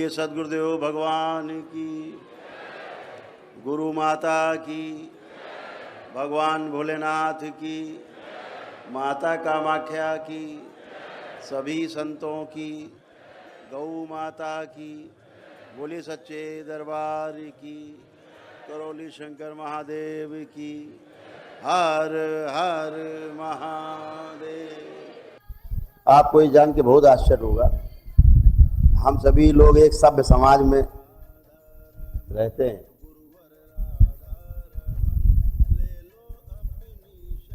बोलिए सद्गुरुदेव भगवान की, गुरु माता की, भगवान भोलेनाथ की, माता कामाख्या की, सभी संतों की, गौ माता की, बोलिए सच्चे दरबार की, करौली शंकर महादेव की, हर हर महादेव। आपको ये जान के बहुत आश्चर्य होगा, हम सभी लोग एक सभ्य समाज में रहते हैं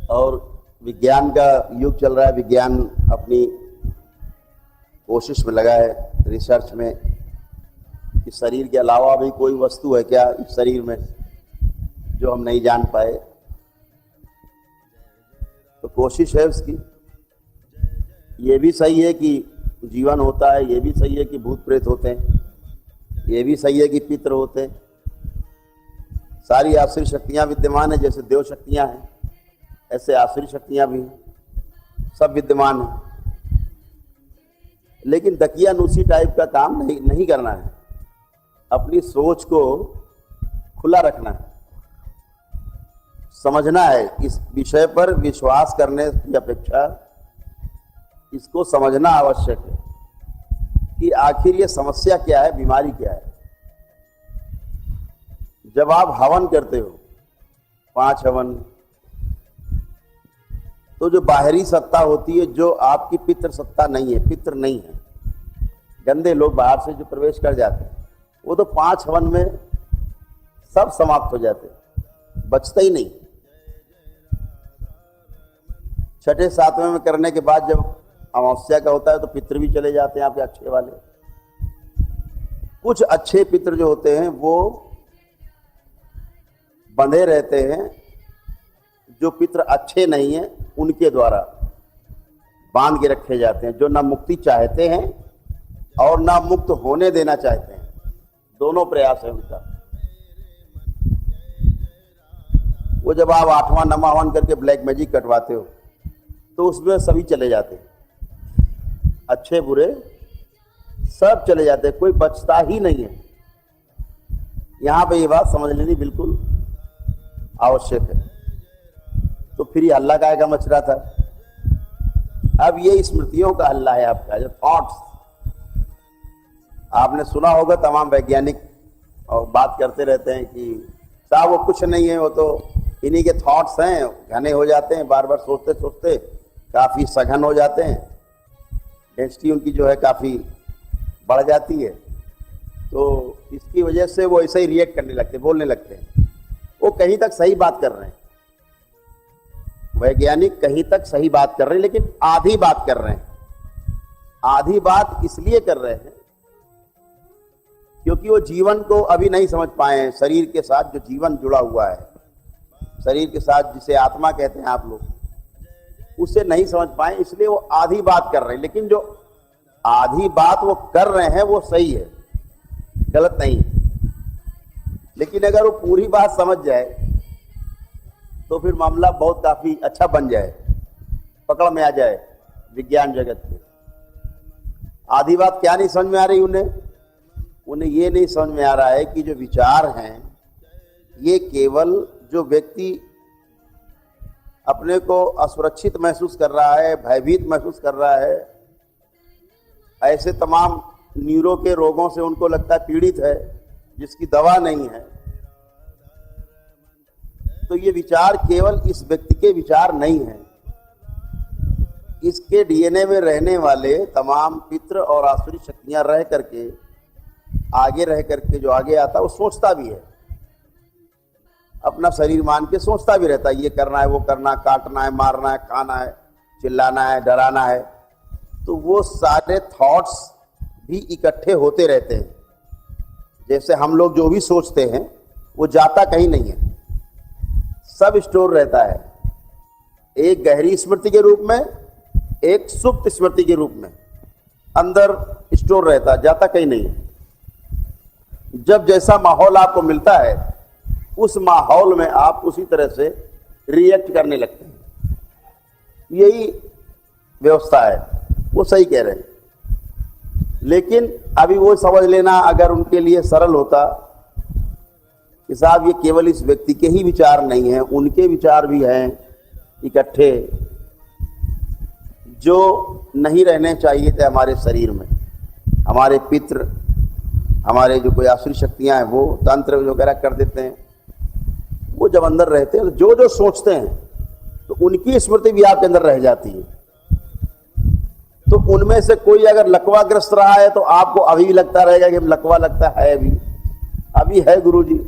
और विज्ञान का युग चल रहा है। विज्ञान अपनी कोशिश में लगा है, रिसर्च में, कि शरीर के अलावा भी कोई वस्तु है क्या इस शरीर में जो हम नहीं जान पाए। तो कोशिश है उसकी। ये भी सही है कि जीवन होता है, ये भी सही है कि भूत प्रेत होते हैं, ये भी सही है कि पितृ होते हैं। सारी आसुरी शक्तियां विद्यमान है। जैसे देव शक्तियां हैं ऐसे आसुरी शक्तियां भी हैं, सब विद्यमान हैं। लेकिन दकियानूसी टाइप का काम नहीं करना है। अपनी सोच को खुला रखना है, समझना है। इस विषय पर विश्वास करने की अपेक्षा इसको समझना आवश्यक है कि आखिर ये समस्या क्या है, बीमारी क्या है। जब आप हवन करते हो, 5 हवन, तो जो बाहरी सत्ता होती है, जो आपकी पितृ सत्ता नहीं है, पितृ नहीं है, गंदे लोग बाहर से जो प्रवेश कर जाते हैं, वो तो 5 हवन में सब समाप्त हो जाते, बचता ही नहीं। 6ठे 7वें में करने के बाद जब अमावस्या का होता है तो पितृ भी चले जाते हैं आपके अच्छे वाले। कुछ अच्छे पितृ जो होते हैं वो बंधे रहते हैं, जो पितृ अच्छे नहीं हैं उनके द्वारा बांध के रखे जाते हैं, जो ना मुक्ति चाहते हैं और ना मुक्त होने देना चाहते हैं। दोनों प्रयास है उनका। वो जब आप 8वां 9वां हवन करके ब्लैक मैजिक कटवाते हो तो उसमें सभी चले जाते हैं, अच्छे बुरे सब चले जाते हैं, कोई बचता ही नहीं है। यहां पे ये बात समझ लेनी बिल्कुल आवश्यक है। तो फिर ये हल्ला काहे का मच रहा था? अब ये स्मृतियों का हल्ला है आपका, जो थॉट्स। आपने सुना होगा, तमाम वैज्ञानिक और बात करते रहते हैं कि साहब वो कुछ नहीं है, वो तो इन्हीं के थॉट्स हैं, घने हो जाते हैं, बार बार सोचते सोचते काफी सघन हो जाते हैं, डेंसिटी उनकी जो है काफी बढ़ जाती है। तो इसकी वजह से वो ऐसे ही रिएक्ट करने लगते, बोलने लगते हैं। वो कहीं तक सही बात कर रहे हैं, वैज्ञानिक कहीं तक सही बात कर रहे हैं, लेकिन आधी बात कर रहे हैं। आधी बात इसलिए कर रहे हैं क्योंकि वो जीवन को अभी नहीं समझ पाए हैं। शरीर के साथ जो जीवन जुड़ा हुआ है, शरीर के साथ जिसे आत्मा कहते हैं आप लोग, उसे नहीं समझ पाए, इसलिए वो आधी बात कर रहे हैं। लेकिन जो आधी बात वो कर रहे हैं वो सही है, गलत नहीं। लेकिन अगर वो पूरी बात समझ जाए तो फिर मामला बहुत काफी अच्छा बन जाए, पकड़ में आ जाए विज्ञान जगत में। आधी बात क्या नहीं समझ में आ रही उन्हें ये नहीं समझ में आ रहा है कि जो विचार हैं ये केवल जो व्यक्ति अपने को असुरक्षित महसूस कर रहा है, भयभीत महसूस कर रहा है, ऐसे तमाम न्यूरो के रोगों से उनको लगता है पीड़ित है, जिसकी दवा नहीं है, तो ये विचार केवल इस व्यक्ति के विचार नहीं है। इसके डीएनए में रहने वाले तमाम पितृ और आसुरी शक्तियां रह करके, आगे रह करके जो आगे आता है वो सोचता भी है, अपना शरीर मान के सोचता भी रहता है, ये करना है, वो करना, काटना है, मारना है, खाना है, चिल्लाना है, डराना है। तो वो सारे थॉट्स भी इकट्ठे होते रहते हैं। जैसे हम लोग जो भी सोचते हैं वो जाता कहीं नहीं है, सब स्टोर रहता है, एक गहरी स्मृति के रूप में, एक सुप्त स्मृति के रूप में अंदर स्टोर रहता है, जाता कहीं नहीं है। जब जैसा माहौल आपको मिलता है उस माहौल में आप उसी तरह से रिएक्ट करने लगते हैं। यही व्यवस्था है, वो सही कह रहे हैं। लेकिन अभी वो समझ लेना अगर उनके लिए सरल होता कि साहब ये केवल इस व्यक्ति के ही विचार नहीं हैं, उनके विचार भी हैं इकट्ठे जो नहीं रहने चाहिए थे हमारे शरीर में। हमारे पितृ, हमारे जो कोई आसुरी शक्तियां हैं वो तंत्र वगैरह कर देते हैं, वो जब अंदर रहते हैं जो जो सोचते हैं तो उनकी स्मृति भी आपके अंदर रह जाती है। तो उनमें से कोई अगर लकवाग्रस्त रहा है तो आपको अभी भी लगता रहेगा कि लकवा लगता है, अभी है गुरुजी,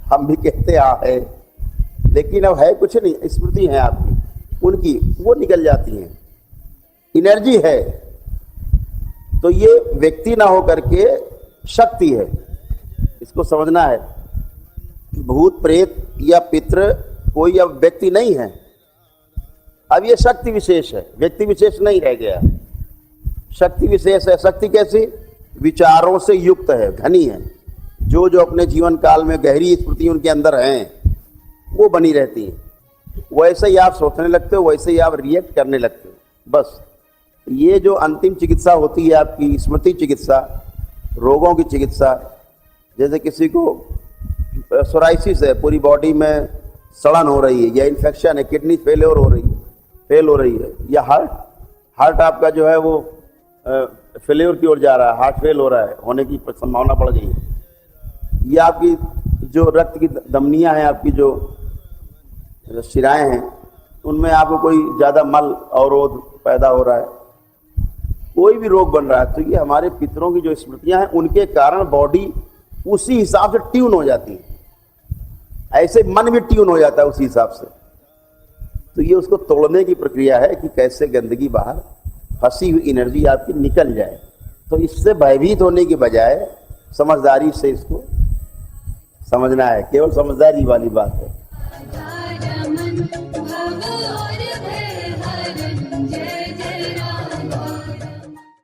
हम भी कहते है, लेकिन अब है कुछ नहीं, स्मृति है आपकी, उनकी वो निकल जाती है, एनर्जी है। तो ये व्यक्ति ना हो करके शक्ति है, इसको समझना है। भूत प्रेत या पितृ कोई अब व्यक्ति नहीं है, अब ये शक्ति विशेष है, व्यक्ति विशेष नहीं रह गया, शक्ति विशेष है। शक्ति कैसी? विचारों से युक्त है, घनी है, जो जो अपने जीवन काल में गहरी स्मृति उनके अंदर हैं वो बनी रहती है। वैसे ही आप सोचने लगते हो, वैसे ही आप रिएक्ट करने लगते हो। बस ये जो अंतिम चिकित्सा होती है आपकी, स्मृति चिकित्सा, रोगों की चिकित्सा, जैसे किसी को सोराइसिस है, पूरी बॉडी में सड़न हो रही है, या इन्फेक्शन है, किडनी फेल हो रही है, या हार्ट आपका जो है वो फेल्योर की ओर जा रहा है, हार्ट फेल हो रहा है, होने की संभावना बढ़ गई है, या आपकी जो रक्त की धमनियां हैं, आपकी जो शिराएं हैं, उनमें आपको कोई ज़्यादा मल अवरोध पैदा हो रहा है, कोई भी रोग बन रहा है, तो ये हमारे पितरों की जो स्मृतियां हैं उनके कारण बॉडी उसी हिसाब से ट्यून हो जाती है। ऐसे मन भी ट्यून हो जाता है उसी हिसाब से। तो ये उसको तोड़ने की प्रक्रिया है कि कैसे गंदगी बाहर, फंसी हुई एनर्जी आपकी निकल जाए। तो इससे भयभीत होने की बजाय समझदारी से इसको समझना है, केवल समझदारी वाली बात है।